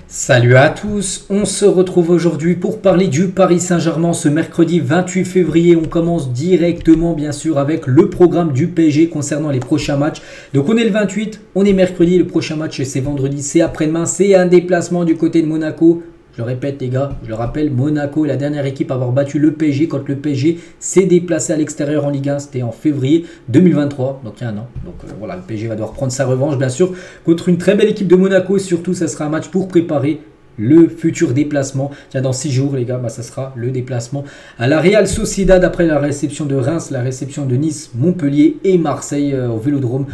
Salut à tous, on se retrouve aujourd'hui pour parler du Paris Saint-Germain ce mercredi 28 février. On commence directement bien sûr avec le programme du PSG concernant les prochains matchs. Donc on est le 28, on est mercredi, le prochain match c'est vendredi, c'est après-demain, c'est un déplacement du côté de Monaco. Je le répète les gars, je le rappelle, Monaco est la dernière équipe à avoir battu le PSG quand le PSG s'est déplacé à l'extérieur en Ligue 1, c'était en février 2023, donc il y a un an. Donc voilà, le PSG va devoir prendre sa revanche bien sûr contre une très belle équipe de Monaco et surtout ça sera un match pour préparer le futur déplacement. Tiens, dans 6 jours les gars, ça sera le déplacement à la Real Sociedad après la réception de Reims, la réception de Nice, Montpellier et Marseille au Vélodrome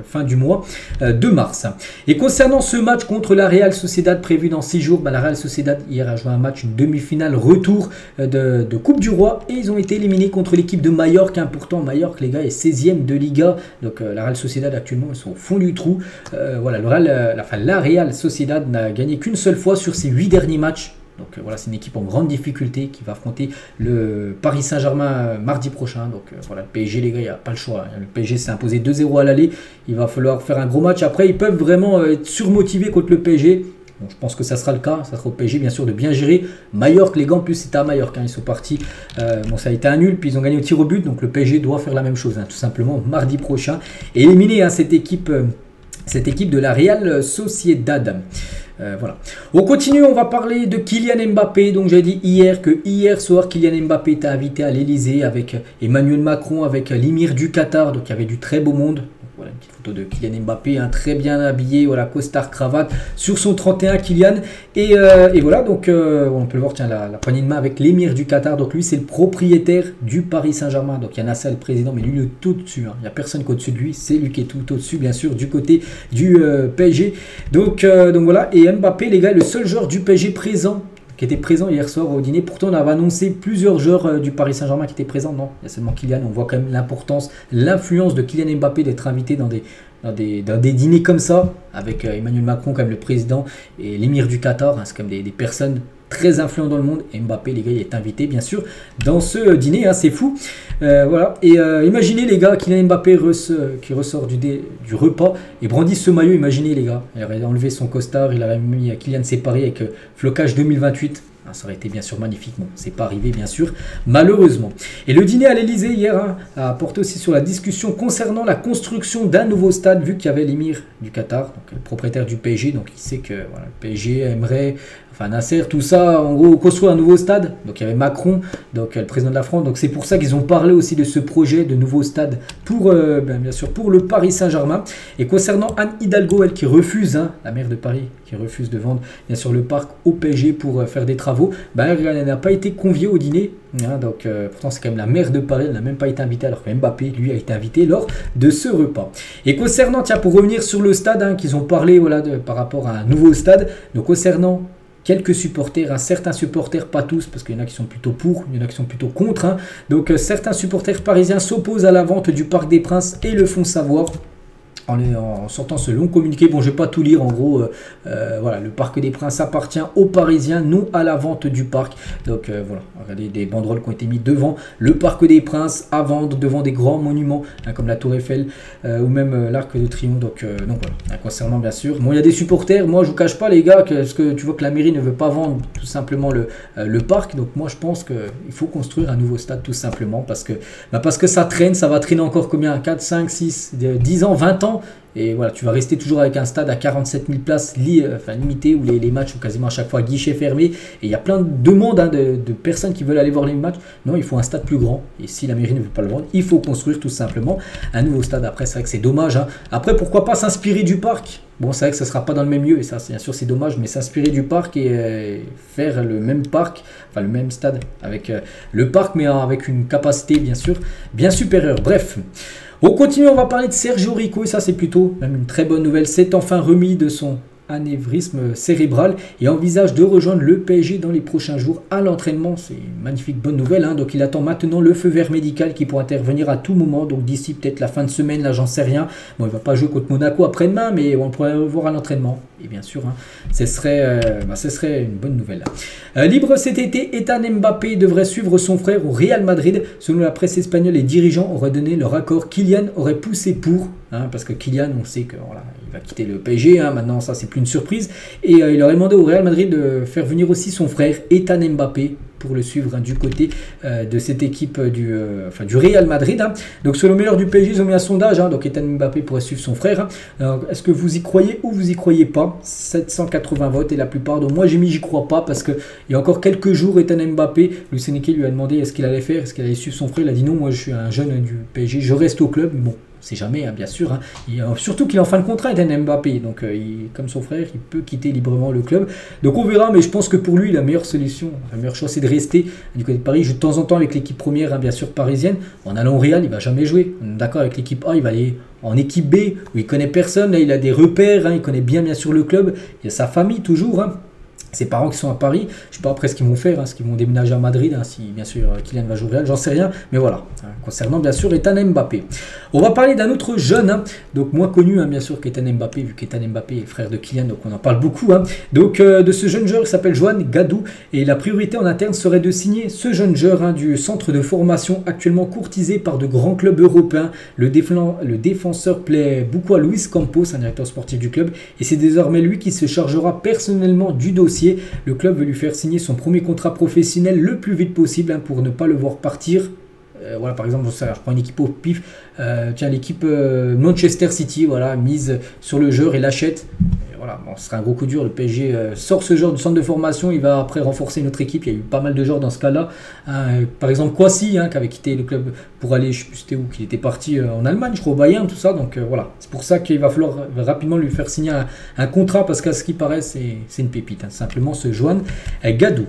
fin du mois de mars. Et concernant ce match contre la Real Sociedad prévu dans 6 jours, la Real Sociedad hier a joué un match, une demi-finale retour de Coupe du Roi et ils ont été éliminés contre l'équipe de Majorque. Pourtant Majorque les gars est 16e de Liga, donc la Real Sociedad actuellement ils sont au fond du trou. Voilà, la Real Sociedad n'a gagné qu'une seule fois sur ses 8 derniers matchs. Donc voilà, c'est une équipe en grande difficulté qui va affronter le Paris Saint-Germain mardi prochain. Donc voilà, le PSG les gars, il n'y a pas le choix. Le PSG s'est imposé 2-0 à l'aller. Il va falloir faire un gros match. Après, ils peuvent vraiment être surmotivés contre le PSG. Bon, je pense que ça sera le cas. Ça sera au PSG bien sûr de bien gérer. Majorque, les gars, en plus c'était à Majorque. Ils sont partis. Bon, ça a été un nul. Puis ils ont gagné au tir au but. Donc le PSG doit faire la même chose, tout simplement, mardi prochain. Et éliminer cette équipe de la Real Sociedad. Voilà. On continue, on va parler de Kylian Mbappé. Donc j'ai dit hier soir, Kylian Mbappé était invité à l'Elysée avec Emmanuel Macron, avec l'émir du Qatar. Donc il y avait du très beau monde. Voilà une petite photo de Kylian Mbappé, très bien habillé, voilà, costard, cravate, sur son 31 Kylian. Et voilà, donc on peut le voir, tiens, la poignée de main avec l'émir du Qatar. Donc lui, c'est le propriétaire du Paris Saint-Germain. Donc il y en a ça, le président, mais lui, il est tout au-dessus. Il n'y a personne qu'au-dessus de lui, c'est lui qui est tout au-dessus, bien sûr, du côté du PSG. Donc voilà, et Mbappé, les gars, le seul joueur du PSG présent, qui était présent hier soir au dîner. Pourtant, on avait annoncé plusieurs joueurs du Paris Saint-Germain qui étaient présents. Non, il y a seulement Kylian. On voit quand même l'importance, l'influence de Kylian Mbappé d'être invité dans des dîners comme ça, avec Emmanuel Macron comme le président et l'émir du Qatar. C'est comme des personnes très influents dans le monde. Et Mbappé, les gars, il est invité, bien sûr, dans ce dîner. C'est fou. Voilà. Et imaginez, les gars, Kylian Mbappé qui ressort du repas et brandit ce maillot. Imaginez, les gars. Il aurait enlevé son costard. Il aurait mis Kylian séparé avec Flocage 2028. Ça aurait été bien sûr magnifique. Bon, c'est pas arrivé, bien sûr, malheureusement. Et le dîner à l'Elysée hier a porté aussi sur la discussion concernant la construction d'un nouveau stade, vu qu'il y avait l'émir du Qatar, donc le propriétaire du PSG. Donc il sait que voilà, le PSG aimerait, enfin Nasser, tout ça, en gros, construire un nouveau stade. Donc il y avait Macron, donc le président de la France. Donc c'est pour ça qu'ils ont parlé aussi de ce projet de nouveau stade pour, bien sûr, pour le Paris Saint-Germain. Et concernant Anne Hidalgo, elle qui refuse, la maire de Paris, qui refuse de vendre bien sûr le parc au PSG pour faire des travaux, elle n'a pas été conviée au dîner. Donc pourtant c'est quand même la maire de Paris, elle n'a même pas été invitée, alors que Mbappé lui a été invité lors de ce repas. Et concernant, tiens, pour revenir sur le stade, qu'ils ont parlé, voilà, par rapport à un nouveau stade, donc concernant quelques supporters, certains supporters, pas tous, parce qu'il y en a qui sont plutôt pour, il y en a qui sont plutôt contre. Donc certains supporters parisiens s'opposent à la vente du Parc des Princes et le font savoir en sortant ce long communiqué. Bon, je ne vais pas tout lire, en gros, voilà, le Parc des Princes appartient aux Parisiens, non à la vente du parc. Donc voilà, regardez des banderoles qui ont été mises devant le Parc des Princes à vendre, devant des grands monuments, comme la Tour Eiffel ou même l'Arc de Triomphe. Donc voilà, concernant bien sûr. Bon, il y a des supporters, moi je vous cache pas les gars, parce que tu vois que la mairie ne veut pas vendre tout simplement le parc. Donc moi je pense qu'il faut construire un nouveau stade tout simplement, parce que ça traîne, ça va traîner encore combien, 4, 5, 6, 10 ans, 20 ans. Et voilà, tu vas rester toujours avec un stade à 47 000 places limité, où les matchs sont quasiment à chaque fois guichet fermé. Et il y a plein de demandes de personnes qui veulent aller voir les matchs. Non, il faut un stade plus grand. Et si la mairie ne veut pas le vendre, il faut construire tout simplement un nouveau stade. Après, c'est vrai que c'est dommage. Après, pourquoi pas s'inspirer du parc? Bon, c'est vrai que ça ne sera pas dans le même lieu. Et ça, bien sûr, c'est dommage. Mais s'inspirer du parc et faire le même parc, enfin le même stade avec le parc, mais avec une capacité, bien sûr, bien supérieure. Bref. On continue, on va parler de Sergio Rico, et ça c'est plutôt même une très bonne nouvelle. C'est enfin remis de son anévrisme cérébral et envisage de rejoindre le PSG dans les prochains jours à l'entraînement. C'est une magnifique bonne nouvelle. Donc il attend maintenant le feu vert médical qui pourra intervenir à tout moment. Donc d'ici peut-être la fin de semaine, là j'en sais rien. Bon, il va pas jouer contre Monaco après-demain, mais on pourrait le voir à l'entraînement. Et bien sûr, ce serait une bonne nouvelle. Libre cet été, Ethan Mbappé devrait suivre son frère au Real Madrid. Selon la presse espagnole, les dirigeants auraient donné leur accord. Kylian aurait poussé pour, parce que Kylian, on sait que voilà, il va quitter le PSG, hein, maintenant ça c'est plus une surprise. Et il aurait demandé au Real Madrid de faire venir aussi son frère Ethan Mbappé pour le suivre, hein, du côté de cette équipe du Real Madrid, hein. Donc selon le meilleur du PSG, ils ont mis un sondage, hein, donc Ethan Mbappé pourrait suivre son frère, hein. Est-ce que vous y croyez ou vous y croyez pas? 780 votes et la plupart, donc moi j'ai mis j'y crois pas, parce qu'il y a encore quelques jours, Ethan Mbappé, Luis Enrique lui a demandé est-ce qu'il allait faire, est-ce qu'il allait suivre son frère, il a dit non, moi je suis un jeune du PSG, je reste au club. Bon, c'est jamais, hein, bien sûr, hein. Surtout qu'il est en fin de contrat, Ethan Mbappé, donc comme son frère, il peut quitter librement le club. Donc on verra, mais je pense que pour lui, la meilleure solution, le meilleur choix, c'est de rester du côté de Paris. Il joue de temps en temps avec l'équipe première, hein, bien sûr, parisienne. En allant au Real, il va jamais jouer. On est d'accord, avec l'équipe A, il va aller en équipe B, où il connaît personne. Là, il a des repères, hein, il connaît bien sûr, le club. Il y a sa famille toujours, hein. Ses parents qui sont à Paris, je ne sais pas après ce qu'ils vont faire, hein, ce qu'ils vont déménager à Madrid, hein, si bien sûr Kylian va jouer au Real, j'en sais rien, mais voilà, hein, concernant bien sûr Ethan Mbappé. On va parler d'un autre jeune, hein, donc moins connu, hein, bien sûr qu'Ethan Mbappé, vu qu'Ethan Mbappé est frère de Kylian, donc on en parle beaucoup, hein. Donc de ce jeune joueur qui s'appelle Johan Gadou, et la priorité en interne serait de signer ce jeune joueur, hein, du centre de formation actuellement courtisé par de grands clubs européens. Le défenseur plaît beaucoup à Luis Campos, un directeur sportif du club, et c'est désormais lui qui se chargera personnellement du dossier. Le club veut lui faire signer son premier contrat professionnel le plus vite possible, hein, pour ne pas le voir partir. Voilà, par exemple, je prends une équipe au pif, tiens, l'équipe Manchester City, voilà, mise sur le joueur et l'achète. Voilà, bon, ce sera un gros coup dur. Le PSG sort ce joueur du centre de formation, il va après renforcer notre équipe. Il y a eu pas mal de joueurs dans ce cas-là. Par exemple, Kouassi, hein, qui avait quitté le club pour aller, je ne sais plus c'était où, qu'il était parti en Allemagne, je crois, au Bayern, tout ça. Donc voilà, c'est pour ça qu'il va falloir rapidement lui faire signer un contrat, parce qu'à ce qui paraît, c'est une pépite, hein, simplement ce Johan Gadou.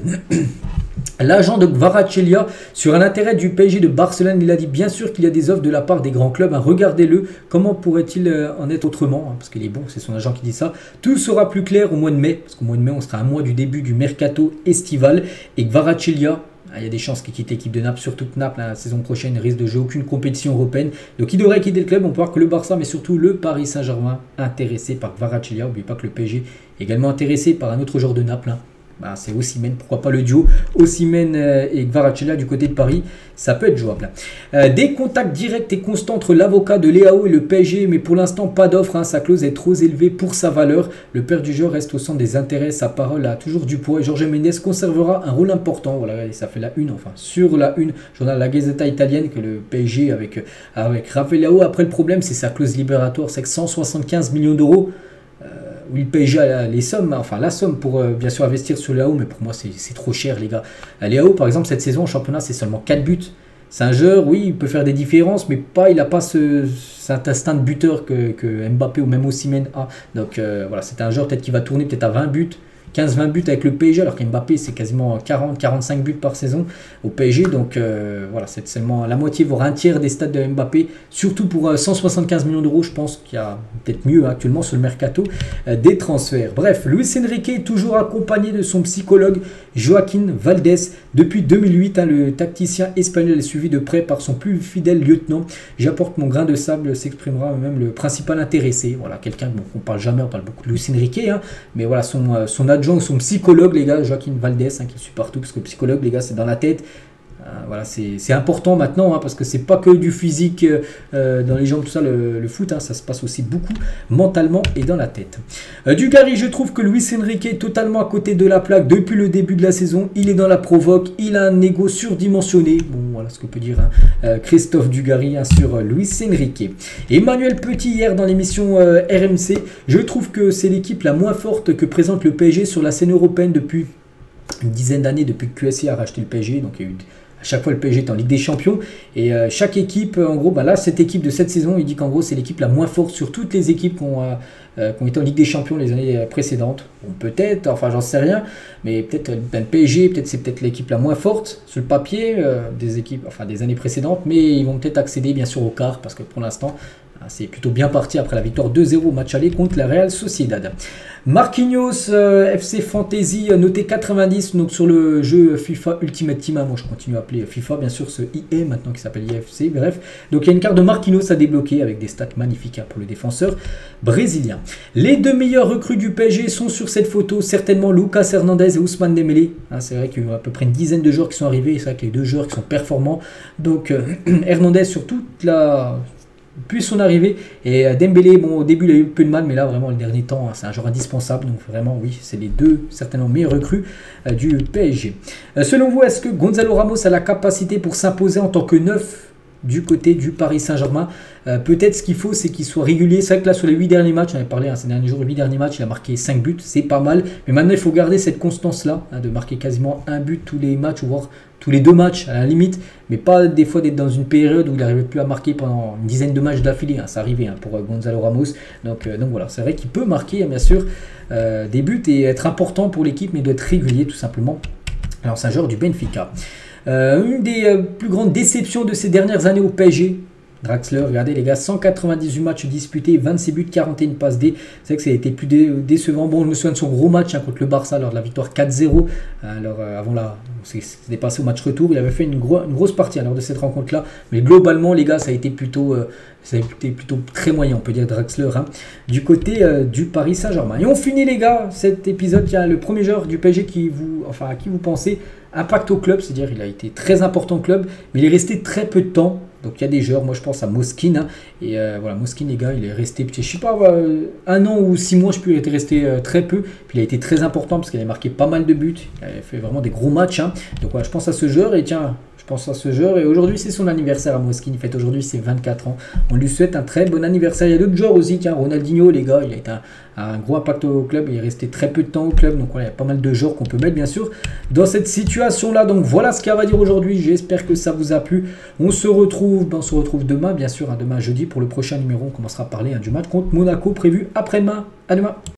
L'agent de Kvaratskhelia sur un intérêt du PSG de Barcelone, il a dit bien sûr qu'il y a des offres de la part des grands clubs, hein, regardez-le, comment pourrait-il en être autrement, hein, parce qu'il est bon, c'est son agent qui dit ça. Tout sera plus clair au mois de mai, parce qu'au mois de mai on sera un mois du début du mercato estival, et Kvaratskhelia, il y a des chances qu'il quitte l'équipe de Naples, surtout que Naples, la saison prochaine, risque de jouer aucune compétition européenne. Donc il devrait quitter le club. On peut voir que le Barça, mais surtout le Paris Saint-Germain, intéressé par Kvaratskhelia. N'oubliez pas que le PSG est également intéressé par un autre joueur de Naples, hein. Bah, c'est Osimhen, pourquoi pas le duo Osimhen et Kvaratskhelia du côté de Paris, ça peut être jouable. Des contacts directs et constants entre l'avocat de Leao et le PSG, mais pour l'instant pas d'offre, hein, sa clause est trop élevée pour sa valeur. Le père du joueur reste au centre des intérêts, sa parole a toujours du poids et Jorge Mendes conservera un rôle important. Voilà, et ça fait la une, enfin sur la une, journal La Gazzetta italienne, que le PSG avec Rafael Leao. Après, le problème c'est sa clause libératoire, c'est que 175 millions d'euros. Oui, le PSG a les sommes, enfin la somme pour bien sûr investir sur Leao, mais pour moi c'est trop cher, les gars. Leao, par exemple, cette saison en championnat, c'est seulement 4 buts. C'est un joueur, oui, il peut faire des différences, mais il n'a pas cet instinct de buteur que Mbappé ou même Osimhen a. Donc voilà, c'est un joueur peut-être qui va tourner peut-être à 20 buts. 15-20 buts avec le PSG, alors qu'Mbappé c'est quasiment 40-45 buts par saison au PSG, donc voilà, c'est seulement la moitié, voire un tiers des stats de Mbappé, surtout pour 175 millions d'euros. Je pense qu'il y a peut-être mieux actuellement sur le mercato des transferts. Bref, Luis Enrique est toujours accompagné de son psychologue Joaquin Valdés. Depuis 2008, hein, le tacticien espagnol est suivi de près par son plus fidèle lieutenant. J'apporte mon grain de sable, s'exprimera même le principal intéressé. Voilà, quelqu'un dont on parle jamais, on parle beaucoup de Luis Enrique, hein, mais voilà, son adjoint ou son psychologue, les gars, Joaquin Valdés, hein, qui suit partout, parce que le psychologue, les gars, c'est dans la tête. Voilà, c'est important maintenant, hein, parce que c'est pas que du physique dans les jambes, tout ça, le foot, hein, ça se passe aussi beaucoup mentalement et dans la tête. Dugarry, je trouve que Luis Enrique est totalement à côté de la plaque depuis le début de la saison. Il est dans la provoque, il a un ego surdimensionné. Bon, voilà ce que peut dire, hein, Christophe Dugarry, hein, sur Luis Enrique. Emmanuel Petit, hier dans l'émission RMC, je trouve que c'est l'équipe la moins forte que présente le PSG sur la scène européenne depuis une dizaine d'années, depuis que QSI a racheté le PSG. Donc il y a eu à chaque fois le PSG est en Ligue des Champions, et chaque équipe, en gros, bah là cette équipe de cette saison, il dit qu'en gros c'est l'équipe la moins forte sur toutes les équipes qui ont été en Ligue des Champions les années précédentes. Bon, peut-être, enfin j'en sais rien, mais peut-être le PSG, c'est peut-être l'équipe la moins forte sur le papier des équipes, enfin des années précédentes, mais ils vont peut-être accéder bien sûr au quart, parce que pour l'instant c'est plutôt bien parti après la victoire 2-0 au match aller contre la Real Sociedad. Marquinhos, FC Fantasy, noté 90, donc sur le jeu FIFA Ultimate Team. Moi je continue à appeler FIFA, bien sûr, ce EA maintenant qui s'appelle IFC. Bref, donc il y a une carte de Marquinhos à débloquer avec des stats magnifiques, hein, pour le défenseur brésilien. Les deux meilleurs recrues du PSG sont sur cette photo, certainement Lucas Hernandez et Ousmane Dembélé. Hein, c'est vrai qu'il y a à peu près une dizaine de joueurs qui sont arrivés, et c'est vrai que les deux joueurs qui sont performants. Donc Hernandez sur toute la depuis son arrivée. Et Dembélé, bon, au début, il a eu peu de mal, mais là, vraiment, le dernier temps, c'est un joueur indispensable. Donc, vraiment, oui, c'est les deux, certainement, meilleurs recrues du PSG. Selon vous, est-ce que Gonzalo Ramos a la capacité pour s'imposer en tant que neuf du côté du Paris Saint-Germain? Peut-être ce qu'il faut, c'est qu'il soit régulier. C'est vrai que là, sur les 8 derniers matchs, on avait parlé ces derniers jours, les 8 derniers matchs, il a marqué 5 buts, c'est pas mal. Mais maintenant, il faut garder cette constance-là, de marquer quasiment un but tous les matchs, voire tous les 2 matchs à la limite. Mais pas des fois d'être dans une période où il n'arrivait plus à marquer pendant une dizaine de matchs d'affilée. Ça arrivait pour Gonzalo Ramos. Donc voilà, c'est vrai qu'il peut marquer, bien sûr, des buts et être important pour l'équipe, mais doit être régulier, tout simplement. Alors, c'est un joueur du Benfica. Une des plus grandes déceptions de ces dernières années au PSG, Draxler, regardez les gars, 198 matchs disputés, 26 buts, 41 passes D. C'est vrai que ça a été plus décevant. Bon, je me souviens de son gros match contre le Barça lors de la victoire 4-0. Alors avant là, c'était passé au match retour. Il avait fait une grosse partie lors de cette rencontre-là. Mais globalement, les gars, ça a été plutôt très moyen, on peut dire, Draxler, du côté du Paris Saint-Germain. Et on finit, les gars, cet épisode. Il y a le premier joueur du PSG à qui vous pensez impact au club, c'est-à-dire il a été très important au club, mais il est resté très peu de temps. Donc il y a des joueurs, moi je pense à Moskine, et voilà, Moskine, les gars, il est resté, je sais pas, 1 an ou 6 mois, je sais plus, il était resté très peu, puis il a été très important parce qu'il a marqué pas mal de buts, il avait fait vraiment des gros matchs, donc voilà, je pense à ce joueur, et tiens, je pense à ce joueur, et aujourd'hui c'est son anniversaire à Moskine, il fête aujourd'hui ses 24 ans, on lui souhaite un très bon anniversaire. Il y a d'autres joueurs aussi, tiens, Ronaldinho, les gars, il a été un gros impact au club, il est resté très peu de temps au club, donc voilà, il y a pas mal de joueurs qu'on peut mettre bien sûr dans cette situation là. Donc voilà ce qu'il y a à dire aujourd'hui, j'espère que ça vous a plu. On se retrouve demain, bien sûr, demain jeudi pour le prochain numéro. On commencera à parler du match contre Monaco prévu après-demain. À demain.